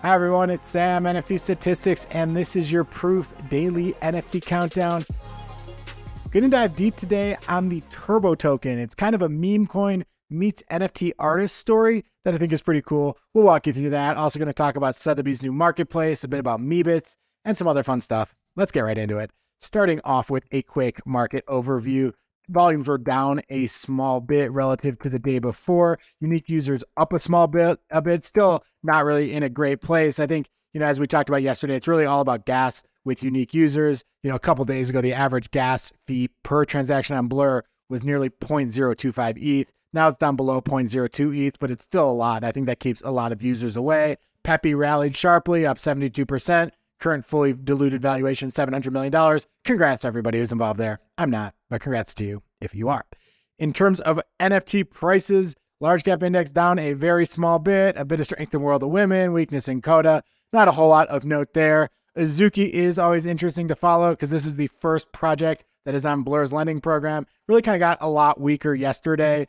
Hi everyone, it's Sam, NFTstatistics, and this is your Proof Daily NFT Countdown. Gonna dive deep today on the Turbo token. It's kind of a Memecoin meets NFT artist story that I think is pretty cool. We'll walk you through that. Also gonna talk about Sotheby's new marketplace, a bit about Meebits, and some other fun stuff. Let's get right into it. Starting off with a quick market overview. Volumes were down a small bit relative to the day before. Unique users up a small bit, still not really in a great place. I think, as we talked about yesterday, it's really all about gas with unique users. A couple days ago, the average gas fee per transaction on Blur was nearly 0.025 ETH. Now it's down below 0.02 ETH, but it's still a lot. I think that keeps a lot of users away. Pepe rallied sharply, up 72%. Current fully diluted valuation, $700 million. Congrats to everybody who's involved there. I'm not, but congrats to you if you are. In terms of NFT prices, large cap index down a very small bit, a bit of strength in World of Women, weakness in Coda. Not a whole lot of note there. Azuki is always interesting to follow because this is the first project that is on Blur's lending program. Really kind of got a lot weaker yesterday.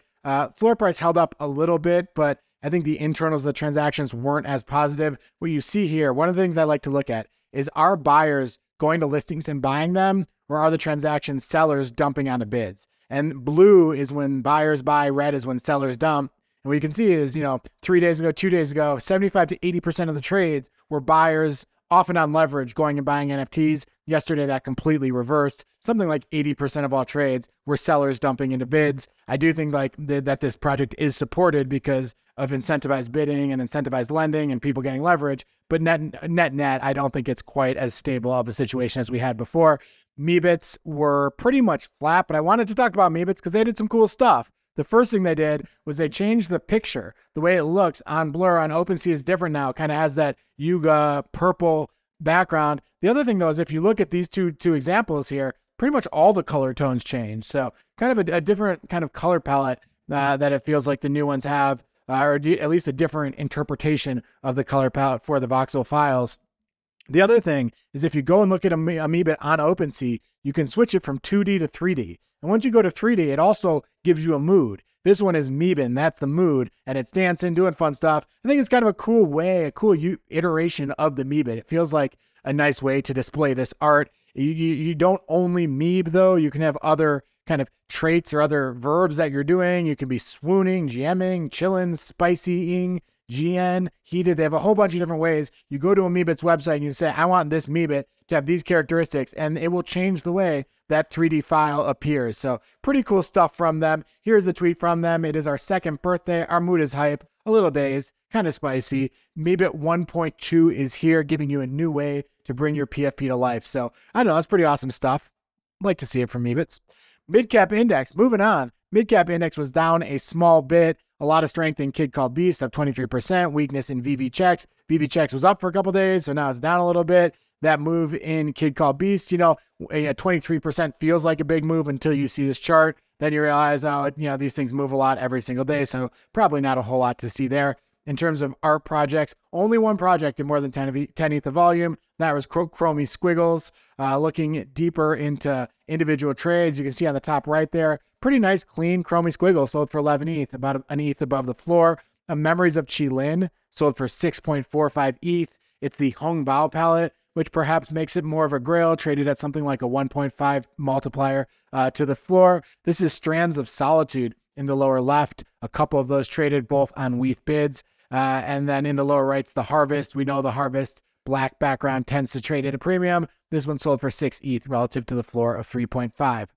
Floor price held up a little bit, but I think the internals of the transactions weren't as positive. What you see here, one of the things I like to look at is, are buyers going to listings and buying them, or are the transaction sellers dumping onto bids? And blue is when buyers buy, red is when sellers dump. And what you can see is, 3 days ago, 2 days ago, 75 to 80% of the trades were buyers often on leverage going and buying NFTs. Yesterday, that completely reversed. Something like 80% of all trades were sellers dumping into bids. I do think that this project is supported because of incentivized bidding and incentivized lending and people getting leverage. But net, I don't think it's quite as stable of a situation as we had before. Meebits were pretty much flat, but I wanted to talk about Meebits because they did some cool stuff. The first thing they did was they changed the picture. The way it looks on Blur on OpenSea is different now. It kind of has that Yuga purple background. The other thing, though, is if you look at these two examples here, pretty much all the color tones change. So kind of a different kind of color palette that it feels like the new ones have, or at least a different interpretation of the color palette for the voxel files. The other thing is if you go and look at a Meebit on OpenSea, you can switch it from 2D to 3D. And once you go to 3D, it also gives you a mood. This one is Meebin, that's the mood, and it's dancing, doing fun stuff. I think it's kind of a cool way, a cool iteration of the Meebit. It feels like a nice way to display this art. You don't only Meeb, though. You can have other kind of traits or other verbs that you're doing. You can be swooning, GMing, chilling, spicying, GN, heated. They have a whole bunch of different ways. You go to a Meebit's website and you say, I want this Meebit to have these characteristics, and it will change the way that 3D file appears. So pretty cool stuff from them. Here's the tweet from them. It is our second birthday. Our mood is hype, a little dazed, kind of spicy. Meebit 1.2 is here, giving you a new way to bring your PFP to life. So I don't know, that's pretty awesome stuff. Like to see it from Meebits. Midcap index, moving on. Midcap index was down a small bit. A lot of strength in Kid Called Beast, up 23%. Weakness in VV Checks. VV Checks was up for a couple days, so now it's down a little bit. That move in Kid Called Beast, 23% feels like a big move until you see this chart. Then you realize, these things move a lot every single day, so probably not a whole lot to see there. In terms of art projects, only one project in more than 10 ETH of volume. That was Chromie Squiggles. Looking deeper into individual trades, you can see on the top right there, pretty nice, clean Chromie Squiggles sold for 11 ETH, about an ETH above the floor. Memories of Qilin sold for 6.45 ETH. It's the Hong Bao palette, which perhaps makes it more of a grail, traded at something like a 1.5 multiplier to the floor. This is Strands of Solitude in the lower left. A couple of those traded both on WETH bids. And then in the lower right's the Harvest. We know the Harvest black background tends to trade at a premium. This one sold for 6 ETH relative to the floor of 3.5.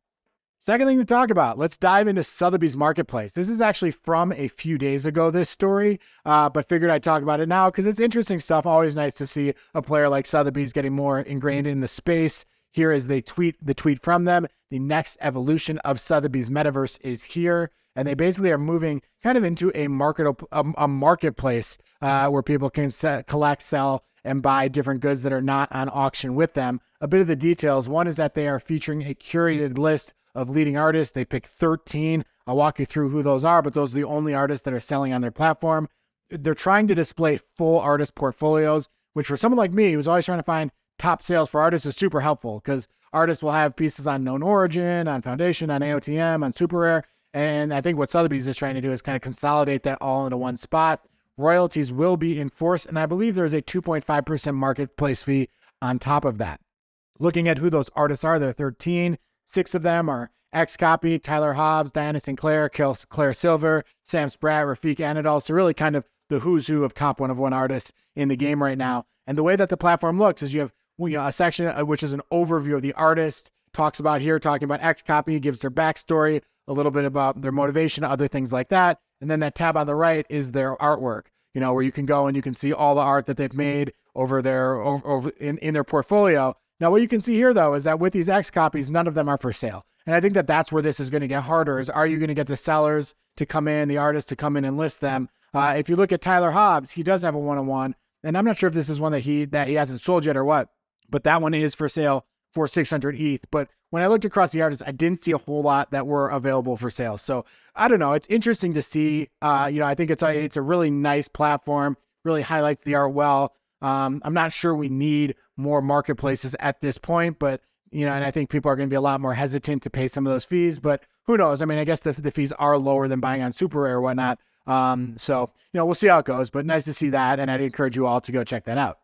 Second thing to talk about, let's dive into Sotheby's marketplace. This is actually from a few days ago, this story, but figured I'd talk about it now because it's interesting stuff. Always nice to see a player like Sotheby's getting more ingrained in the space. Here is the tweet from them. The next evolution of Sotheby's metaverse is here. And they basically are moving kind of into a marketplace where people can collect, sell, and buy different goods that are not on auction with them. A bit of the details. One is that they are featuring a curated list of leading artists. They picked 13. I'll walk you through who those are, but those are the only artists that are selling on their platform. They're trying to display full artist portfolios, which for someone like me who's always trying to find top sales for artists is super helpful because artists will have pieces on Known Origin, on Foundation, on AOTM, on Super Rare. And I think what Sotheby's is trying to do is kind of consolidate that all into one spot. royalties will be enforced, and I believe there's a 2.5% marketplace fee on top of that. Looking at who those artists are, there are 13. 6 of them are Xcopy, Tyler Hobbs, Diana Sinclair, Claire Silver, Sam Spratt, Rafiq Anadol. So really kind of the who's who of top 1 of 1 artists in the game right now. And the way that the platform looks is you have a section which is an overview of the artist, talking about Xcopy, gives their backstory, a little bit about their motivation, other things like that. And then that tab on the right is their artwork, where you can go and you can see all the art that they've made over in their portfolio. Now, what you can see here, though, is that with these Xcopies, none of them are for sale. And I think that that's where this is going to get harder, is are you going to get the sellers to come in, the artists to come in and list them? If you look at Tyler Hobbs, he does have a 1-on-1, and I'm not sure if this is one that he hasn't sold yet or what, but that one is for sale for 600 ETH. But when I looked across the artists, I didn't see a whole lot that were available for sale. So I don't know. It's interesting to see. I think it's a really nice platform, really highlights the art well. I'm not sure we need more marketplaces at this point, but, and I think people are going to be a lot more hesitant to pay some of those fees, but who knows? I mean, I guess the fees are lower than buying on Super Rare or whatnot. So, we'll see how it goes, but nice to see that. And I'd encourage you all to go check that out.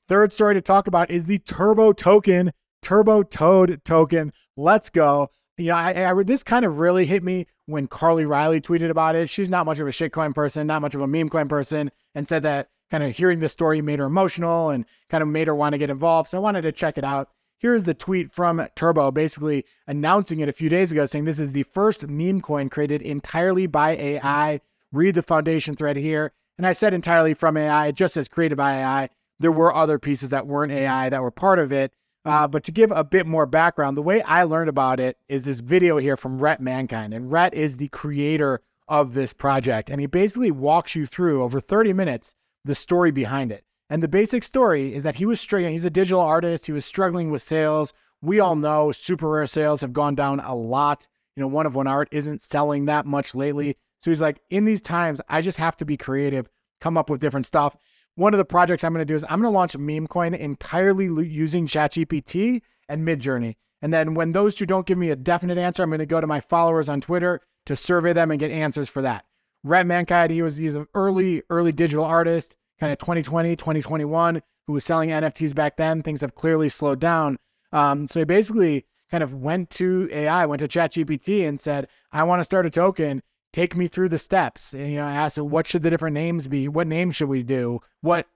Third story to talk about is the Turbo token, Turbo Toad token. Let's go. This kind of really hit me when Carly Riley tweeted about it. She's not much of a shitcoin person, not much of a meme coin person, and said that kind of hearing this story made her emotional and kind of made her want to get involved. So I wanted to check it out. Here's the tweet from Turbo, basically announcing it a few days ago, saying this is the first meme coin created entirely by AI. Read the foundation thread here. And I said entirely from AI, it just says created by AI. There were other pieces that weren't AI that were part of it. But to give a bit more background, the way I learned about it is this video here from Rhett Mankind. And Rhett is the creator of this project. And he basically walks you through over 30 minutes the story behind it. And the basic story is that he's a digital artist. He was struggling with sales. We all know super rare sales have gone down a lot. 1-of-1 art isn't selling that much lately. So he's like, in these times, I just have to be creative, come up with different stuff. One of the projects I'm going to do is I'm going to launch a Memecoin entirely using ChatGPT and Midjourney. And then when those two don't give me a definite answer, I'm going to go to my followers on Twitter to survey them and get answers for that. Rhett Mankind, he's an early digital artist, kind of 2020, 2021, who was selling NFTs back then. Things have clearly slowed down. So he basically kind of went to ChatGPT and said, I want to start a token. Take me through the steps. And, I asked him, what should the different names be? What name should we do? What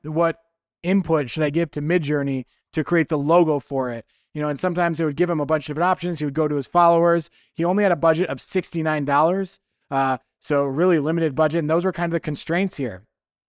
input should I give to Midjourney to create the logo for it? And sometimes it would give him a bunch of different options. He would go to his followers. He only had a budget of $69. So really limited budget. And those were kind of the constraints here.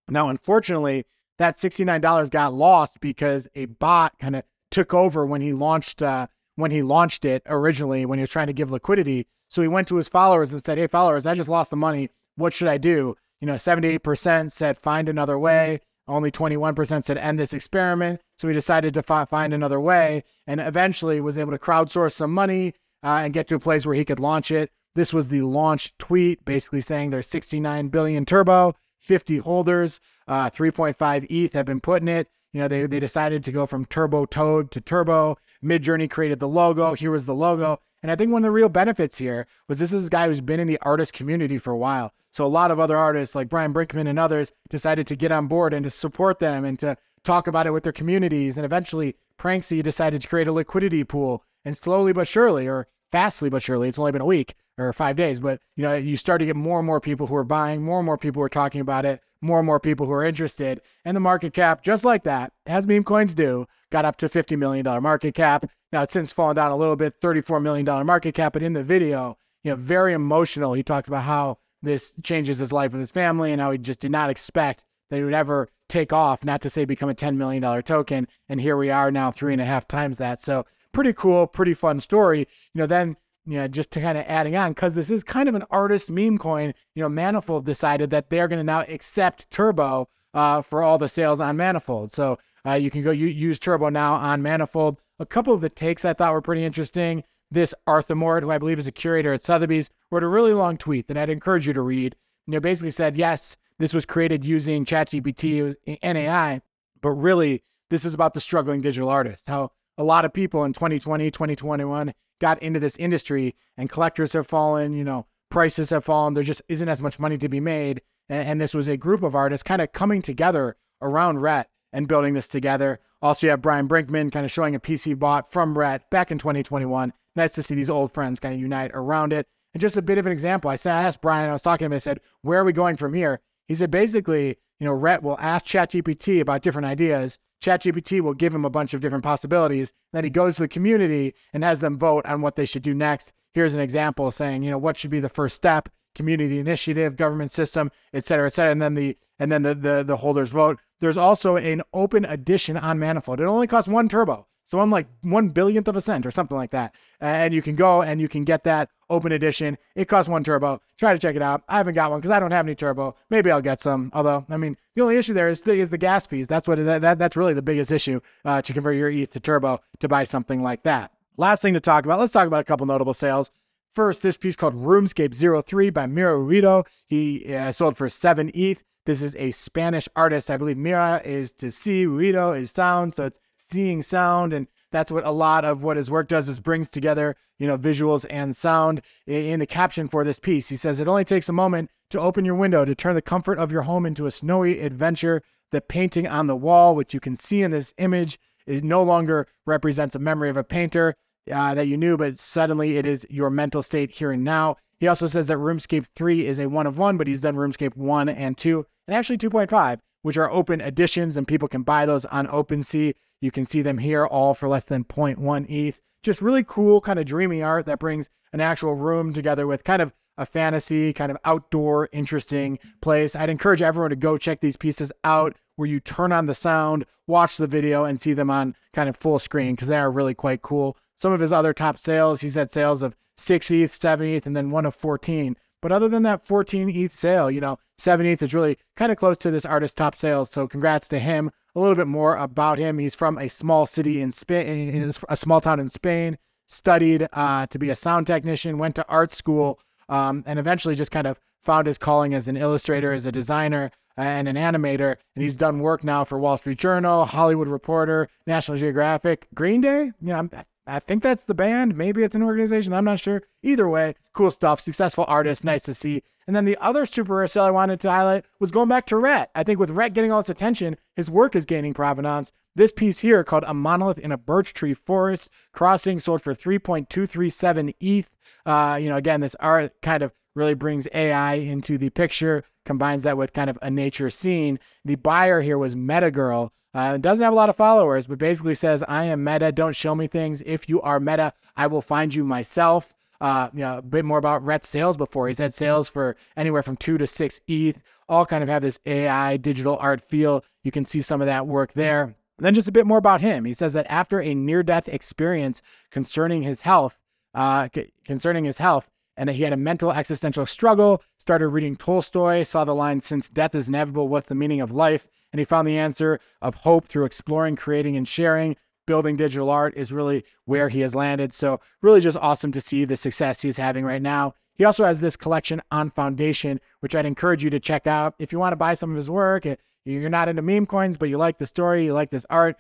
Now, unfortunately, that $69 got lost because a bot kind of took over when he launched it originally, when he was trying to give liquidity. So he went to his followers and said, hey, followers, I just lost the money. What should I do? 78% said find another way. Only 21% said end this experiment. So he decided to find another way and eventually was able to crowdsource some money and get to a place where he could launch it. This was the launch tweet, basically saying there's 69 billion Turbo, 50 holders, 3.5 ETH have been put in it. They decided to go from Turbo Toad to Turbo. Midjourney created the logo. Here was the logo. And I think one of the real benefits here was this is a guy who's been in the artist community for a while. So a lot of other artists like Brian Brinkman and others decided to get on board and to support them and to talk about it with their communities. And eventually Pranksy decided to create a liquidity pool, and slowly but surely, or fastly but surely, it's only been a week or 5 days, but you start to get more and more people who are buying, more and more people who are talking about it, more and more people who are interested. And the market cap, just like that, as meme coins do, got up to $50 million market cap. Now it's since fallen down a little bit, $34 million market cap. But in the video, very emotional. He talks about how this changes his life with his family and how he just did not expect that he would ever take off, not to say become a $10 million token. And here we are now 3.5 times that. So pretty cool, pretty fun story. Then, just to kind of adding on, because this is kind of an artist meme coin, Manifold decided that they're going to now accept Turbo for all the sales on Manifold. So you can go use Turbo now on Manifold. A couple of the takes I thought were pretty interesting. This Arthur Mort, who I believe is a curator at Sotheby's, wrote a really long tweet that I'd encourage you to read. Basically said, yes, this was created using ChatGPT and AI, but really this is about the struggling digital artist. How a lot of people in 2020, 2021 got into this industry and collectors have fallen, prices have fallen. There just isn't as much money to be made. And this was a group of artists kind of coming together around Rhett and building this together. Also, you have Brian Brinkman kind of showing a piece he bought from Rhett back in 2021. Nice to see these old friends kind of unite around it. And just a bit of an example, I asked Brian, I was talking to him, I said, where are we going from here? He said, basically, Rhett will ask ChatGPT about different ideas. ChatGPT will give him a bunch of different possibilities. Then he goes to the community and has them vote on what they should do next. Here's an example saying, what should be the first step, community initiative, government system, et cetera, et cetera. And then the holders vote. There's also an open edition on Manifold. It only costs 1 turbo. So on like 1/1000th of a cent or something like that. And you can go and you can get that open edition. It costs 1 turbo. Try to check it out. I haven't got one because I don't have any turbo. Maybe I'll get some. Although, I mean, the only issue there is the gas fees. That's that's really the biggest issue to convert your ETH to turbo to buy something like that. Last thing to talk about. Let's talk about a couple notable sales. First, this piece called Roomscape 03 by Mira Ruido. He sold for 7 ETH. This is a Spanish artist. I believe Mira is to see, Ruido is sound. So it's seeing sound. And that's what a lot of what his work does, is brings together, visuals and sound. In the caption for this piece, he says, it only takes a moment to open your window to turn the comfort of your home into a snowy adventure. The painting on the wall, which you can see in this image, is no longer represents a memory of a painter that you knew, but suddenly it is your mental state here and now. He also says that Roomscape 3 is a 1 of 1, but he's done Roomscape 1 and 2, and actually 2.5, which are open editions, and people can buy those on OpenSea. You can see them here all for less than 0.1 ETH. Just really cool, kind of dreamy art that brings an actual room together with kind of a fantasy, kind of outdoor, interesting place. I'd encourage everyone to go check these pieces out, where you turn on the sound, watch the video, and see them on kind of full screen, because they are really quite cool. Some of his other top sales, he's had sales of 6 ETH, 7 ETH, and then 1 of 14. But other than that 14 ETH sale, 7 ETH is really kind of close to this artist's top sales. So congrats to him. A little bit more about him. He's from a small city in Spain, a small town in Spain, studied to be a sound technician, went to art school, and eventually just kind of found his calling as an illustrator, as a designer, and an animator. And he's done work now for Wall Street Journal, Hollywood Reporter, National Geographic, Green Day. I think that's the band. Maybe it's an organization. I'm not sure. Either way, cool stuff. Successful artist. Nice to see. And then the other super rare sale I wanted to highlight was going back to Rhett. I think with Rhett getting all this attention, his work is gaining provenance. This piece here, called A Monolith in a Birch Tree Forest Crossing, sold for 3.237 ETH. Again, this art kind of really brings AI into the picture, combines that with kind of a nature scene. The buyer here was Metagirl. Doesn't have a lot of followers, but basically says, I am meta, don't show me things. If you are meta, I will find you myself. A bit more about Rhett's sales before. He's had sales for anywhere from 2 to 6 ETH, all kind of have this AI digital art feel. You can see some of that work there. And then just a bit more about him. He says that after a near-death experience concerning his health, and that he had a mental existential struggle, started reading Tolstoy, saw the line, since death is inevitable, what's the meaning of life? And he found the answer of hope through exploring, creating, and sharing. Building digital art is really where he has landed. So really just awesome to see the success he's having right now. He also has this collection on Foundation, which I'd encourage you to check out. If you want to buy some of his work, you're not into meme coins, but you like the story, you like this art,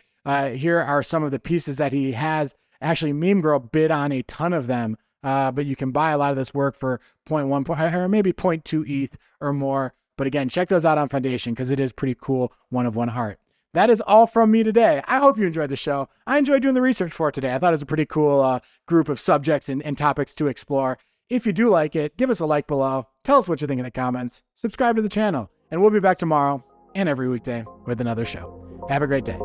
here are some of the pieces that he has. Actually, Meme Girl bid on a ton of them. But you can buy a lot of this work for 0.1 or maybe 0.2 ETH or more. But again, check those out on Foundation, because it is pretty cool, 1 of 1 art. That is all from me today. I hope you enjoyed the show. I enjoyed doing the research for it today. I thought it was a pretty cool group of subjects and topics to explore. If you do like it, give us a like below. Tell us what you think in the comments. Subscribe to the channel. And we'll be back tomorrow and every weekday with another show. Have a great day.